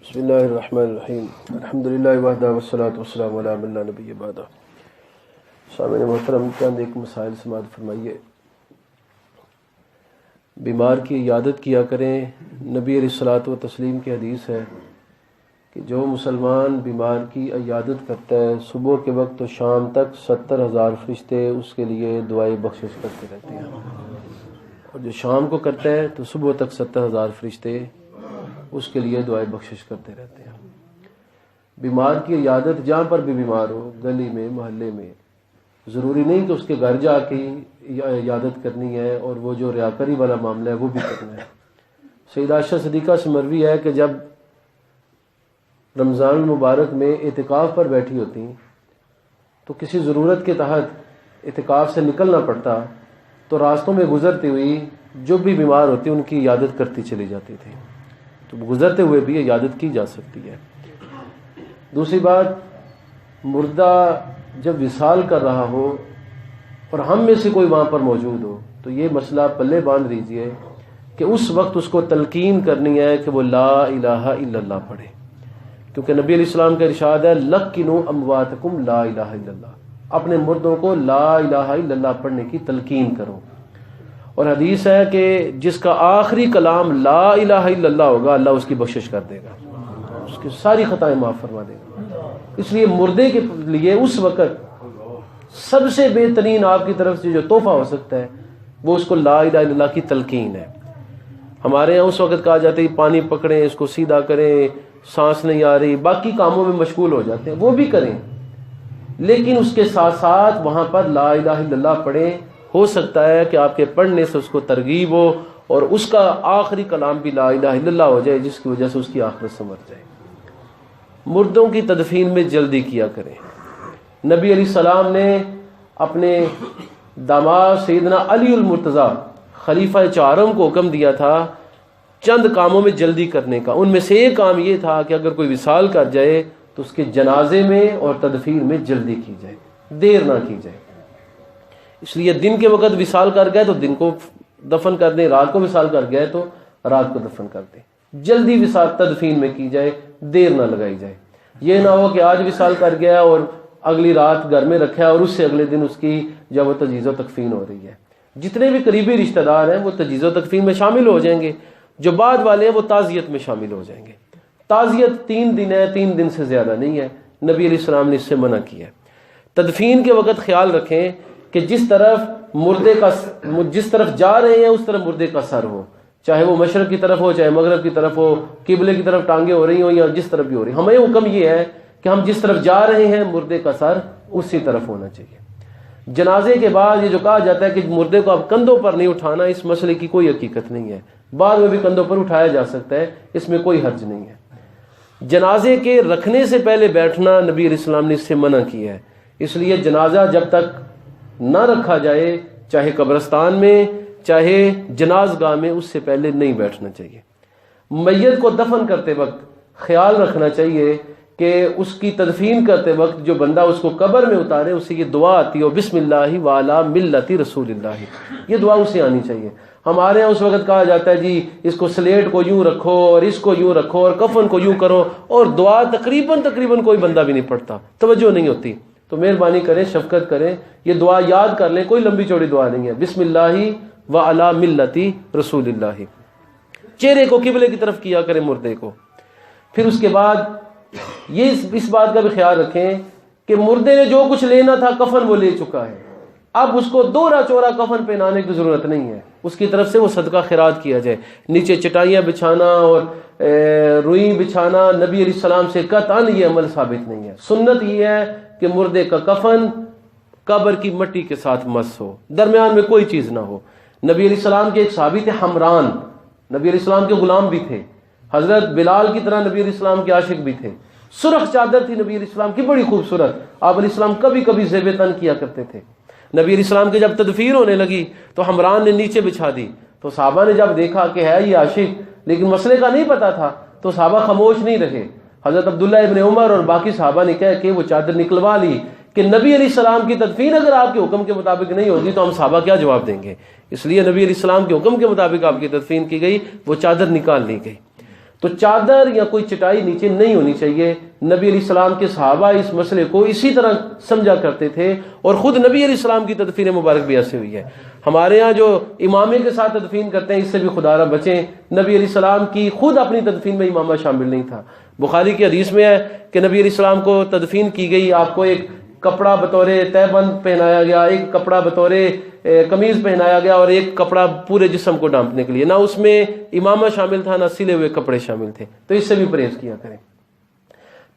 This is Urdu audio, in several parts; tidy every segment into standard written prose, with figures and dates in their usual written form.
بسم اللہ الرحمن الرحیم الحمدللہ وحدہ والصلاة والسلام علی من لا نبی بعدہ۔ سامعین محترم، چند ایک مسائل سماعت فرمائیے۔ بیمار کی عیادت کیا کریں۔ نبی علیہ الصلاۃ والتسلیم کی حدیث ہے کہ جو مسلمان بیمار کی عیادت کرتا ہے صبح کے وقت تو شام تک 70,000 فرشتے اس کے لیے دعائے بخشش کرتے رہتے ہیں، اور جو شام کو کرتا ہے تو صبح تک 70,000 فرشتے اس کے لیے دعائے بخشش کرتے رہتے ہیں۔ بیمار کی عیادت جہاں پر بھی بیمار ہو، گلی میں، محلے میں، ضروری نہیں کہ اس کے گھر جا کے عیادت کرنی ہے، اور وہ جو ریاکاری والا معاملہ ہے وہ بھی کرنا ہے۔ سیدہ عائشہ صدیقہ سے مروی ہے کہ جب رمضان المبارک میں اعتکاف پر بیٹھی ہوتی تو کسی ضرورت کے تحت اعتکاف سے نکلنا پڑتا تو راستوں میں گزرتی ہوئی جو بھی بیمار ہوتی ان کی عیادت کرتی چلی جاتی تھی، تو گزرتے ہوئے بھی عیادت کی جا سکتی ہے۔ دوسری بات، مردہ جب وصال کر رہا ہو اور ہم میں سے کوئی وہاں پر موجود ہو تو یہ مسئلہ پلے باندھ لیجئے کہ اس وقت اس کو تلقین کرنی ہے کہ وہ لا الہ الا اللہ پڑھے، کیونکہ نبی علیہ السلام کا ارشاد ہے لقنوا امواتکم لا الہ الا اللہ، اپنے مردوں کو لا الہ الا اللہ پڑھنے کی تلقین کرو۔ اور حدیث ہے کہ جس کا آخری کلام لا الہ الا اللہ ہوگا اللہ اس کی بخشش کر دے گا، اس کی ساری خطائیں معاف فرما دے گا۔ اس لیے مردے کے لیے اس وقت سب سے بہترین آپ کی طرف سے جو تحفہ ہو سکتا ہے وہ اس کو لا الہ الا اللہ کی تلقین ہے۔ ہمارے یہاں اس وقت کہا جاتا ہے پانی پکڑیں، اس کو سیدھا کریں، سانس نہیں آ رہی، باقی کاموں میں مشغول ہو جاتے ہیں، وہ بھی کریں، لیکن اس کے ساتھ ساتھ وہاں پر لا الہ الا اللہ پڑھیں۔ ہو سکتا ہے کہ آپ کے پڑھنے سے اس کو ترغیب ہو اور اس کا آخری کلام بھی لا الہ الا اللہ ہو جائے، جس کی وجہ سے اس کی آخرت سنور جائے۔ مردوں کی تدفین میں جلدی کیا کریں۔ نبی علیہ السلام نے اپنے داماد سیدنا علی المرتضیٰ خلیفہ چہارم کو حکم دیا تھا چند کاموں میں جلدی کرنے کا۔ ان میں سے ایک کام یہ تھا کہ اگر کوئی وصال کر جائے تو اس کے جنازے میں اور تدفین میں جلدی کی جائے، دیر نہ کی جائے۔ اس لیے دن کے وقت وصال کر گئے تو دن کو دفن کر دیں، رات کو وصال کر گئے تو رات کو دفن کر دیں۔ جلدی وصال تدفین میں کی جائے، دیر نہ لگائی جائے۔ یہ نہ ہو کہ آج وصال کر گیا اور اگلی رات گھر میں رکھا اور اس سے اگلے دن اس کی جب وہ تجہیز و تکفین ہو رہی ہے۔ جتنے بھی قریبی رشتہ دار ہیں وہ تجہیز و تکفین میں شامل ہو جائیں گے، جو بعد والے ہیں وہ تعزیت میں شامل ہو جائیں گے۔ تعزیت 3 دن ہے، 3 دن سے زیادہ نہیں ہے، نبی علیہ السلام نے اس سے منع کیا ہے۔ تدفین کے وقت خیال رکھیں کہ جس طرف جا رہے ہیں اس طرف مردے کا سر ہو، چاہے وہ مشرق کی طرف ہو، چاہے مغرب کی طرف ہو، قبلے کی طرف ٹانگیں ہو رہی ہوں یا جس طرف بھی ہو رہی۔ ہمیں حکم یہ ہے کہ ہم جس طرف جا رہے ہیں مردے کا سر اسی طرف ہونا چاہیے۔ جنازے کے بعد یہ جو کہا جاتا ہے کہ مردے کو اب کندھوں پر نہیں اٹھانا، اس مسئلے کی کوئی حقیقت نہیں ہے، بعد میں بھی کندھوں پر اٹھایا جا سکتا ہے، اس میں کوئی حرج نہیں ہے۔ جنازے کے رکھنے سے پہلے بیٹھنا نبی علیہ السلام نے اس سے منع کیا ہے، اس لیے جنازہ جب تک نہ رکھا جائے، چاہے قبرستان میں چاہے جناز گاہ میں، اس سے پہلے نہیں بیٹھنا چاہیے۔ میت کو دفن کرتے وقت خیال رکھنا چاہیے کہ اس کی تدفین کرتے وقت جو بندہ اس کو قبر میں اتارے اسے یہ دعا آتی ہے بسم اللہ وعلی ملت رسول اللہ، یہ دعا اسے آنی چاہیے۔ ہمارے یہاں اس وقت کہا جاتا ہے جی اس کو سلیٹ کو یوں رکھو اور اس کو یوں رکھو اور کفن کو یوں کرو، اور دعا تقریباً کوئی بندہ بھی نہیں پڑھتا، توجہ نہیں ہوتی۔ تو مہربانی کریں، شفقت کریں، یہ دعا یاد کر لیں، کوئی لمبی چوڑی دعا نہیں ہے، بسم اللہ وعلی ملت رسول اللہ۔ چہرے کو قبلے کی طرف کیا کریں مردے کو۔ پھر اس کے بعد یہ اس بات کا بھی خیال رکھیں کہ مردے نے جو کچھ لینا تھا کفن وہ لے چکا ہے، اب اس کو دوہرا چورا کفن پہنانے کی ضرورت نہیں ہے، اس کی طرف سے وہ صدقہ خیرات کیا جائے۔ نیچے چٹائیاں بچھانا اور روئی بچھانا نبی علیہ السلام سے قطعاً یہ عمل ثابت نہیں ہے۔ سنت یہ ہے کہ مردے کا کفن قبر کی مٹی کے ساتھ مس ہو، درمیان میں کوئی چیز نہ ہو۔ نبی علیہ السلام کے ایک صحابی تھے حمران، نبی علیہ السلام کے غلام بھی تھے، حضرت بلال کی طرح نبی علیہ السلام کے عاشق بھی تھے۔ سرخ چادر تھی نبی علیہ السلام کی بڑی خوبصورت، آپ علیہ السلام کبھی کبھی زیب تن کیا کرتے تھے۔ نبی علیہ السلام کی جب تدفین ہونے لگی تو حمران نے نیچے بچھا دی، تو صحابہ نے جب دیکھا کہ ہے یہ عاشق لیکن مسئلے کا نہیں پتا تھا تو صحابہ خاموش نہیں رہے۔ حضرت عبداللہ ابن عمر اور باقی صحابہ نے کہا کہ وہ چادر نکلوا لی کہ نبی علیہ السلام کی تدفین اگر آپ کے حکم کے مطابق نہیں ہوگی تو ہم صحابہ کیا جواب دیں گے، اس لیے نبی علیہ السلام کے حکم کے مطابق آپ کی تدفین کی گئی، وہ چادر نکال لی گئی۔ تو چادر یا کوئی چٹائی نیچے نہیں ہونی چاہیے۔ نبی علیہ السلام کے صحابہ اس مسئلے کو اسی طرح سمجھا کرتے تھے، اور خود نبی علیہ السلام کی تدفین مبارک بھی ایسے ہوئی ہے۔ ہمارے ہاں جو امامے کے ساتھ تدفین کرتے ہیں، اس سے بھی خدا را بچیں۔ نبی علیہ السلام کی خود اپنی تدفین میں امامہ شامل نہیں تھا۔ بخاری کی حدیث میں ہے کہ نبی علیہ السلام کو تدفین کی گئی، آپ کو ایک کپڑا بطور تہبند پہنایا گیا، ایک کپڑا بطور قمیض پہنایا گیا، اور ایک کپڑا پورے جسم کو ڈھانپنے کے لیے۔ نہ اس میں امامہ شامل تھا، نہ سلے ہوئے کپڑے شامل تھے۔ تو اس سے بھی پرہیز کیا کریں۔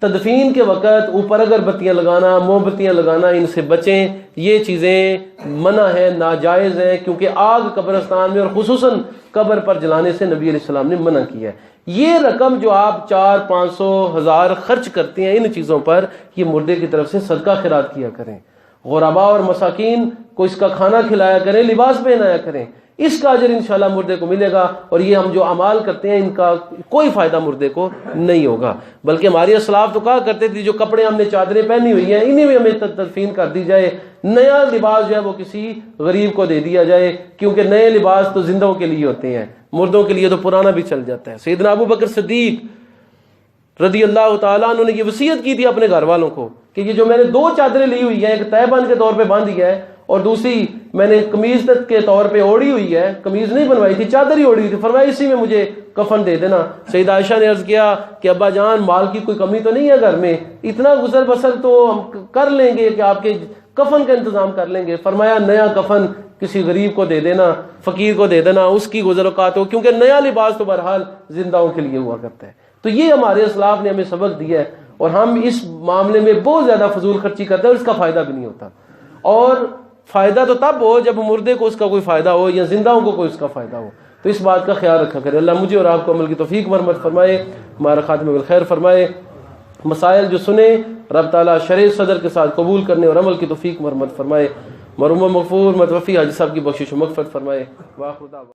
تدفین کے وقت اوپر اگر بتیاں لگانا، موم بتیاں لگانا، ان سے بچیں۔ یہ چیزیں منع ہیں، ناجائز ہیں، کیونکہ آگ قبرستان میں اور خصوصاً قبر پر جلانے سے نبی علیہ السلام نے منع کیا ہے۔ یہ رقم جو آپ 400، 500، 1000 خرچ کرتے ہیں ان چیزوں پر، یہ مردے کی طرف سے صدقہ خیرات کیا کریں۔ غرباء اور مساکین کو اس کا کھانا کھلایا کریں، لباس پہنایا کریں۔ اس کا اجر انشاءاللہ مردے کو ملے گا، اور یہ ہم جو اعمال کرتے ہیں ان کا کوئی فائدہ مردے کو نہیں ہوگا۔ بلکہ ہماری اسلاف تو کہا کرتے تھے جو کپڑے ہم نے چادریں پہنی ہوئی ہیں انہیں بھی ہمیں تدفین کر دی جائے، نیا لباس جو ہے وہ کسی غریب کو دے دیا جائے، کیونکہ نئے لباس تو زندوں کے لیے ہوتے ہیں، مردوں کے لیے تو پرانا بھی چل جاتا ہے۔ سیدنا ابو بکر صدیق رضی اللہ تعالیٰ عنہ نے یہ وصیت کی تھی اپنے گھر والوں کو کہ یہ جو میں نے 2 چادریں لی ہوئی ہیں، ایک تہبند کے طور پہ باندھی ہے اور دوسری میں نے قمیض کے طور پہ اوڑھی ہوئی ہے، قمیض نہیں بنوائی تھی، چادر ہی اوڑھی ہوئی تھی، فرمایا اسی میں مجھے کفن دے دینا۔ سیدہ عائشہ نے عرض کیا کہ ابا جان مال کی کوئی کمی تو نہیں ہے گھر میں، اتنا گزر بسر تو ہم کر لیں گے کہ آپ کے کفن کا انتظام کر لیں گے۔ فرمایا نیا کفن کسی غریب کو دے دینا، فقیر کو دے دینا، اس کی گزر اوقات ہو، کیونکہ نیا لباس تو بہرحال زندوں کے لیے ہوا کرتا ہے۔ تو یہ ہمارے اسلاف نے ہمیں سبق دیا ہے، اور ہم اس معاملے میں بہت زیادہ فضول خرچی کرتے ہیں اور اس کا فائدہ بھی نہیں ہوتا۔ اور فائدہ تو تب ہو جب مردے کو اس کا کوئی فائدہ ہو یا زندہوں کو کوئی اس کا فائدہ ہو، تو اس بات کا خیال رکھا کرے۔ اللہ مجھے اور آپ کو عمل کی توفیق مرمت فرمائے، ہمارا خاتمہ بالخیر فرمائے۔ مسائل جو سنے رب تعالیٰ شرع صدر کے ساتھ قبول کرنے اور عمل کی توفیق مرمت فرمائے۔ مرحوم مغفور متوفی حاجی صاحب کی بخشش و مغفرت فرمائے۔ واخر دعوانا